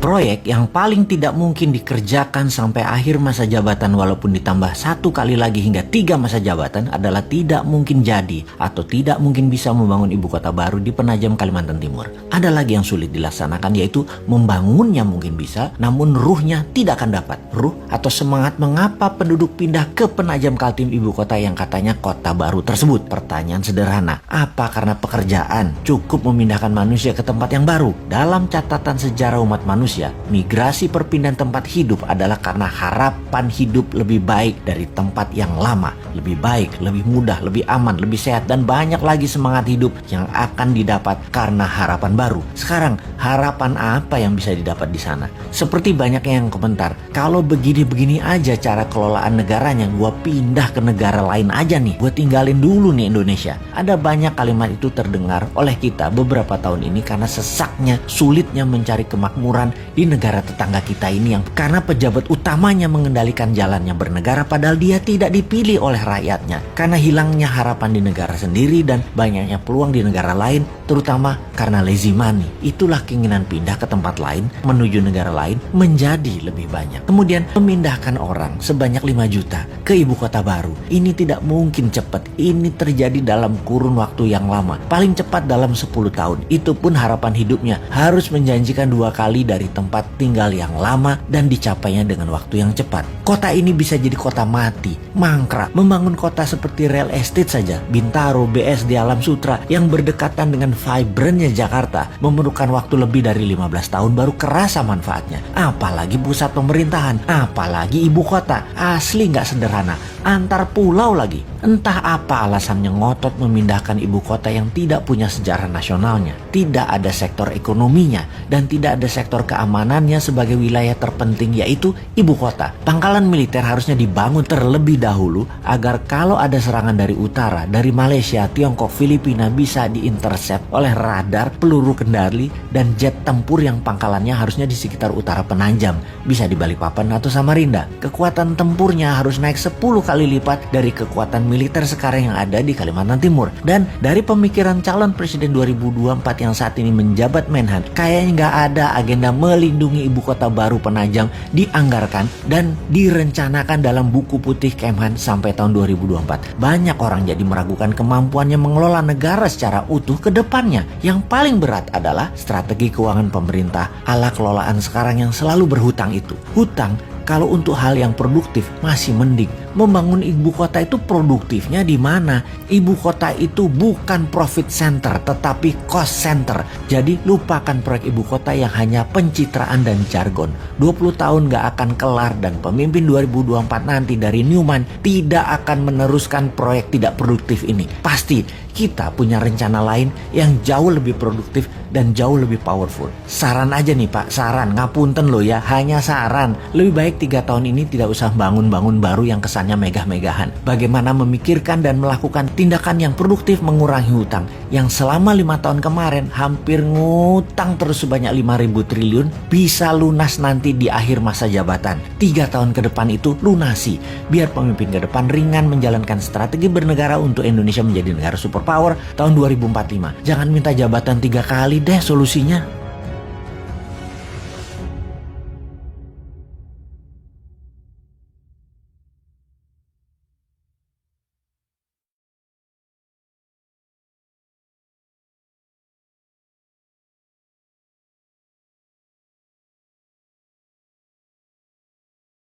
Proyek yang paling tidak mungkin dikerjakan sampai akhir masa jabatan walaupun ditambah 1 kali lagi hingga 3 masa jabatan adalah tidak mungkin jadi atau tidak mungkin bisa membangun ibu kota baru di Penajam, Kalimantan Timur. Ada lagi yang sulit dilaksanakan, yaitu membangunnya mungkin bisa, namun ruhnya tidak akan dapat. Ruh atau semangat mengapa penduduk pindah ke Penajam Kaltim, ibu kota yang katanya kota baru tersebut. Pertanyaan sederhana, apa karena pekerjaan cukup memindahkan manusia ke tempat yang baru? Dalam catatan sejarah umat manusia, migrasi perpindahan tempat hidup adalah karena harapan hidup lebih baik dari tempat yang lama, lebih baik, lebih mudah, lebih aman, lebih sehat, dan banyak lagi semangat hidup yang akan didapat karena harapan baru. Sekarang, harapan apa yang bisa didapat di sana? Seperti banyak yang komentar, kalau begini-begini aja cara kelolaan negaranya, gua pindah ke negara lain aja nih, gua tinggalin dulu nih Indonesia. Ada banyak kalimat itu terdengar oleh kita beberapa tahun ini karena sesaknya, sulitnya mencari kemakmuran di negara tetangga kita ini yang karena pejabat utamanya mengendalikan jalannya bernegara padahal dia tidak dipilih oleh rakyatnya, karena hilangnya harapan di negara sendiri dan banyaknya peluang di negara lain, terutama karena lazy money. Itulah keinginan pindah ke tempat lain menuju negara lain menjadi lebih banyak. Kemudian memindahkan orang sebanyak 5 juta ke ibu kota baru. Ini tidak mungkin cepat. Ini terjadi dalam kurun waktu yang lama. Paling cepat dalam 10 tahun. Itu pun harapan hidupnya harus menjanjikan 2 kali dari tempat tinggal yang lama dan dicapainya dengan waktu yang cepat. Kota ini bisa jadi kota mati, mangkrak. Membangun kota seperti real estate saja, Bintaro, BSD, Alam Sutra yang berdekatan dengan vibrantnya Jakarta memerlukan waktu lebih dari 15 tahun baru kerasa manfaatnya. Apalagi pusat pemerintahan, apalagi ibu kota. Asli nggak sederhana. Antar pulau lagi. Entah apa alasannya ngotot memindahkan ibu kota yang tidak punya sejarah nasionalnya, tidak ada sektor ekonominya, dan tidak ada sektor keamanannya sebagai wilayah terpenting, yaitu ibu kota. Pangkalan militer harusnya dibangun terlebih dahulu agar kalau ada serangan dari utara, dari Malaysia, Tiongkok, Filipina bisa diintercept oleh radar, peluru kendali, dan jet tempur yang pangkalannya harusnya di sekitar utara Penajam, bisa di Balikpapan atau Samarinda. Kekuatan tempurnya harus naik 10 kali lipat dari kekuatan militer sekarang yang ada di Kalimantan Timur. Dan dari pemikiran calon presiden 2024 yang saat ini menjabat Menhan, kayaknya nggak ada agenda melindungi ibu kota baru Penajam dianggarkan dan direncanakan dalam buku putih Kemhan sampai tahun 2024. Banyak orang jadi meragukan kemampuannya mengelola negara secara utuh ke depannya. Yang paling berat adalah strategi keuangan pemerintah ala kelolaan sekarang yang selalu berhutang itu. Hutang kalau untuk hal yang produktif masih mending. Membangun ibu kota itu produktifnya di mana? Ibu kota itu bukan profit center tetapi cost center. Jadi lupakan proyek ibu kota yang hanya pencitraan dan jargon. 20 tahun gak akan kelar dan pemimpin 2024 nanti dari Newman tidak akan meneruskan proyek tidak produktif ini. Pasti kita punya rencana lain yang jauh lebih produktif dan jauh lebih powerful. Saran aja nih Pak, saran, ngapunten loh ya, hanya saran. Lebih baik 3 tahun ini tidak usah bangun-bangun baru yang kesannya megah-megahan. Bagaimana memikirkan dan melakukan tindakan yang produktif mengurangi hutang yang selama 5 tahun kemarin hampir ngutang terus sebanyak 5.000 triliun bisa lunas nanti di akhir masa jabatan. 3 tahun ke depan itu lunasi. Biar pemimpin ke depan ringan menjalankan strategi bernegara untuk Indonesia menjadi negara superpower tahun 2045. Jangan minta jabatan 3 kali deh solusinya.